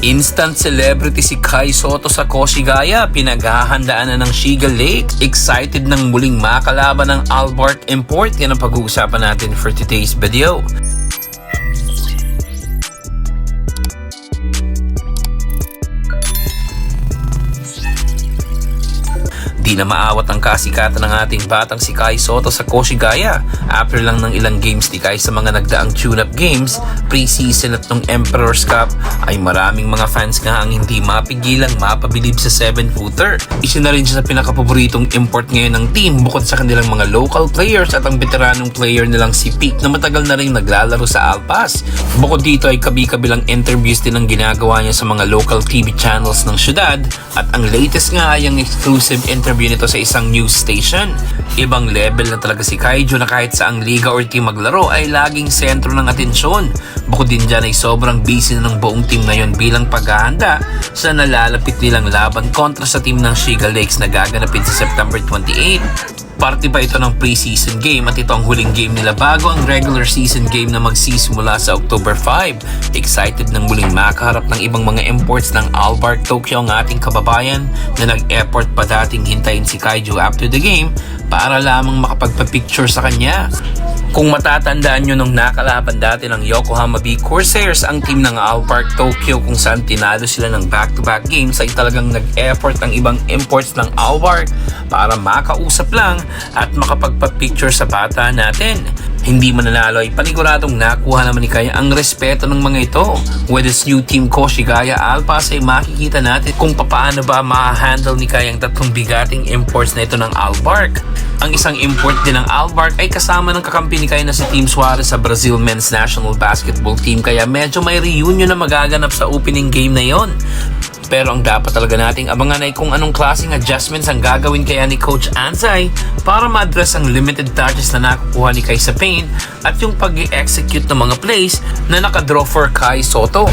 Instant celebrity si Kai Sotto sa Koshigaya, pinaghahandaan na ng Shiga Lake. Excited ng muling makalaban ng Albart Import. Yan ang pag-uusapan natin for today's video. Di na maawat ang kasikatan ng ating batang si Kai Sotto sa Koshigaya. After lang ng ilang games ni Kai sa mga nagdaang tune-up games, pre-season at nung Emperor's Cup, ay maraming mga fans nga ang hindi mapigilang mapabilib sa 7-footer. Isa na rin siya sa pinakapaboritong import ngayon ng team bukod sa kanilang mga local players at ang veteranong player nilang si Peak na matagal na rin naglalaro sa Alpas. Bukod dito ay kabi-kabilang interviews din ang ginagawa niya sa mga local TV channels ng syudad at ang latest nga ay ang exclusive interview nito sa isang news station. Ibang level na talaga si Kaijo na kahit sa ang liga or team maglaro ay laging sentro ng atensyon. Bukod din dyan ay sobrang busy na ng buong team ngayon bilang paghahanda sa nalalapit nilang laban kontra sa team ng Shiga Lakes na gaganapin sa September 28. Parte pa ito ng pre-season game at ito ang huling game nila bago ang regular season game na magsisimula sa October 5. Excited ng muling makaharap ng ibang mga imports ng Albart Tokyo ang ating kababayan na nag-effort pa dating hintayin si Kaijo after the game para lamang makapagpa-picture sa kanya. Kung matatandaan nyo nung nakalaban dati ng Yokohama B Corsairs ang team ng Albart Tokyo kung saan tinalo sila ng back-to-back games ay talagang nag-effort ang ibang imports ng Albart para makausap lang at makapagpa-picture sa bata natin. Hindi mananalo ay paniguradong nakuha naman ni Kaya ang respeto ng mga ito. With his new team Koshigaya Alpas ay makikita natin kung paano ba ma-handle ni Kaya ang tatlong bigating imports na ito ng Albart. Ang isang import din ng Albart ay kasama ng kakampi ni Kaya na si Team Suarez sa Brazil Men's National Basketball Team kaya medyo may reunion na magaganap sa opening game na yon. Pero ang dapat talaga nating abangan ay kung anong klaseng adjustments ang gagawin kaya ni Coach Anzay para ma-address ang limited touches na nakukuha ni Kai sa paint at yung pag-execute ng mga plays na nakadraw for Kai Sotto.